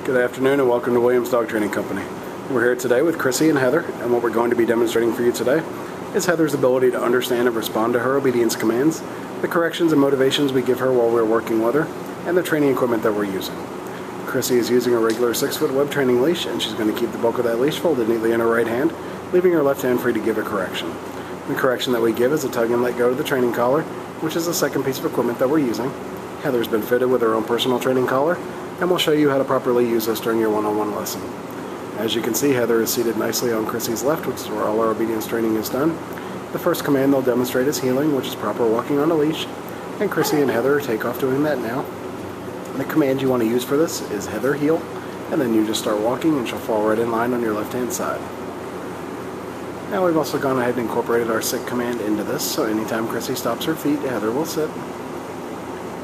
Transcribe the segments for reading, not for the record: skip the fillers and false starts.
Good afternoon and welcome to Williams Dog Training Company. We're here today with Chrissy and Heather, and what we're going to be demonstrating for you today is Heather's ability to understand and respond to her obedience commands, the corrections and motivations we give her while we're working with her, and the training equipment that we're using. Chrissy is using a regular 6-foot web training leash, and she's going to keep the bulk of that leash folded neatly in her right hand, leaving her left hand free to give a correction. The correction that we give is a tug and let go to the training collar, which is the second piece of equipment that we're using. Heather's been fitted with her own personal training collar, and we'll show you how to properly use this during your one-on-one lesson. As you can see, Heather is seated nicely on Chrissy's left, which is where all our obedience training is done. The first command they'll demonstrate is heeling, which is proper walking on a leash, and Chrissy and Heather take off doing that now. The command you want to use for this is Heather heel, and then you just start walking and she'll fall right in line on your left-hand side. Now we've also gone ahead and incorporated our sit command into this, so anytime Chrissy stops her feet, Heather will sit.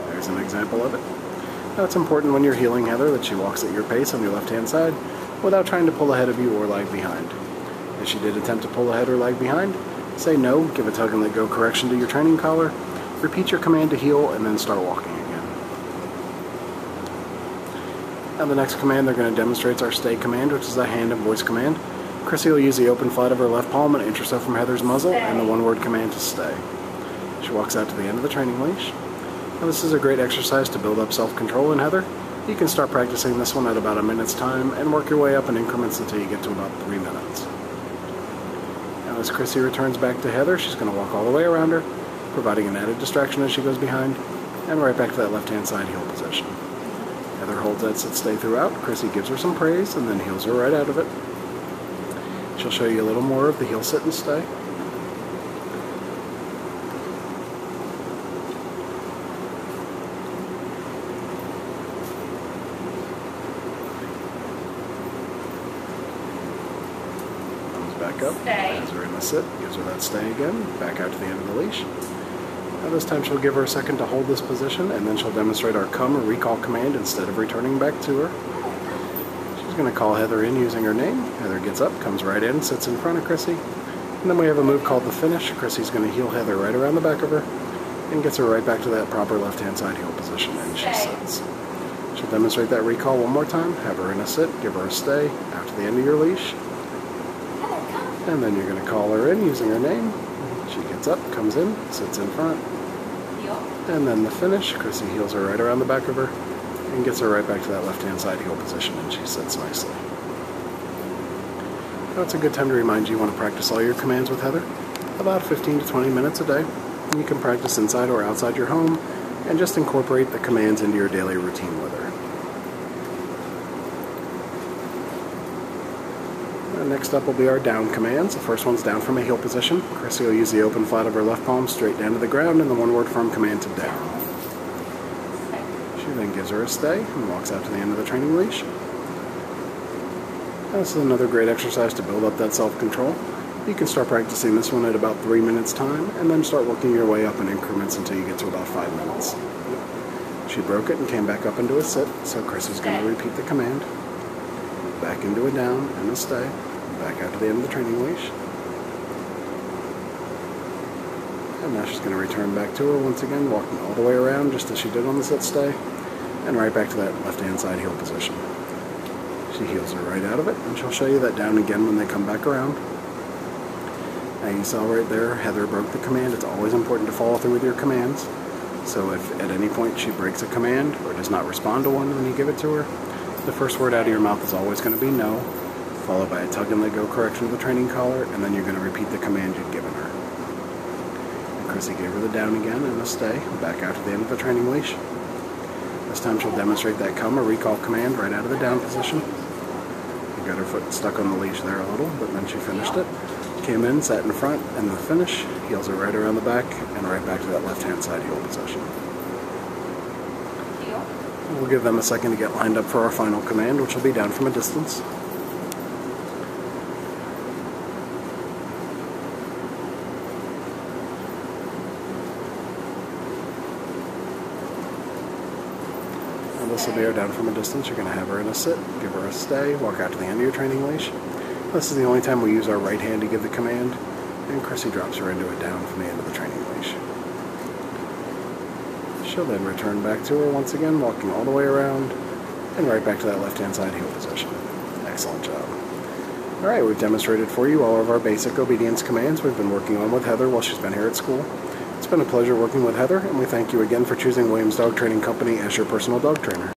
There's an example of it. Now it's important when you're heeling Heather that she walks at your pace on your left-hand side without trying to pull ahead of you or lag behind. If she did attempt to pull ahead or lag behind, say no, give a tug and let go correction to your training collar, repeat your command to heel, and then start walking again. Now the next command they're going to demonstrate is our stay command, which is a hand and voice command. Chrissy will use the open flat of her left palm and inch herself from Heather's muzzle and the one-word command to stay. She walks out to the end of the training leash. Now this is a great exercise to build up self-control in Heather. You can start practicing this one at about a minute's time and work your way up in increments until you get to about 3 minutes. Now as Chrissy returns back to Heather, she's going to walk all the way around her, providing an added distraction as she goes behind, and right back to that left-hand side heel position. Heather holds that sit stay throughout. Chrissy gives her some praise and then heels her right out of it. She'll show you a little more of the heel sit and stay. Back up, lands her in the sit, gives her that stay again, back out to the end of the leash. Now this time she'll give her a second to hold this position, and then she'll demonstrate our come or recall command instead of returning back to her. She's going to call Heather in using her name. Heather gets up, comes right in, sits in front of Chrissy, and then we have a move called the finish. Chrissy's going to heel Heather right around the back of her, and gets her right back to that proper left-hand side heel position, and she sits. She'll demonstrate that recall one more time, have her in a sit, give her a stay, out to the end of your leash. And then you're going to call her in using her name. She gets up, comes in, sits in front. And then the finish, Chrissy heels her right around the back of her and gets her right back to that left-hand side heel position, and she sits nicely. Now it's a good time to remind you want to practice all your commands with Heather about 15 to 20 minutes a day. You can practice inside or outside your home and just incorporate the commands into your daily routine with her. Next up will be our down commands. The first one's down from a heel position. Chrissy will use the open flat of her left palm straight down to the ground and the one-word firm command to down. She then gives her a stay and walks out to the end of the training leash. This is another great exercise to build up that self-control. You can start practicing this one at about 3 minutes time and then start working your way up in increments until you get to about 5 minutes. She broke it and came back up into a sit, so Chrissy's going to repeat the command. Back into a down and a stay. Back out to the end of the training leash. And now she's going to return back to her once again, walking all the way around just as she did on the sit stay, and right back to that left-hand side heel position. She heels her right out of it, and she'll show you that down again when they come back around. Now you saw right there, Heather broke the command. It's always important to follow through with your commands. So if at any point she breaks a command or does not respond to one when you give it to her, the first word out of your mouth is always going to be no, followed by a tug and let go correction of the training collar, and then you're going to repeat the command you'd given her. And Chrissy gave her the down again and a stay, back out to the end of the training leash. This time she'll demonstrate that come or recall command right out of the down position. You got her foot stuck on the leash there a little, but then she finished it. Came in, sat in front, and the finish, heels her right around the back, and right back to that left-hand side heel position. We'll give them a second to get lined up for our final command, which will be down from a distance. And this will be our down from a distance. You're going to have her in a sit, give her a stay, walk out to the end of your training leash. This is the only time we use our right hand to give the command, and Chrissy drops her into a down from the end of the training leash. She'll then return back to her once again, walking all the way around, and right back to that left-hand side heel position. Excellent job. Alright, we've demonstrated for you all of our basic obedience commands we've been working on with Heather while she's been here at school. It's been a pleasure working with Heather, and we thank you again for choosing Williams Dog Training Company as your personal dog trainer.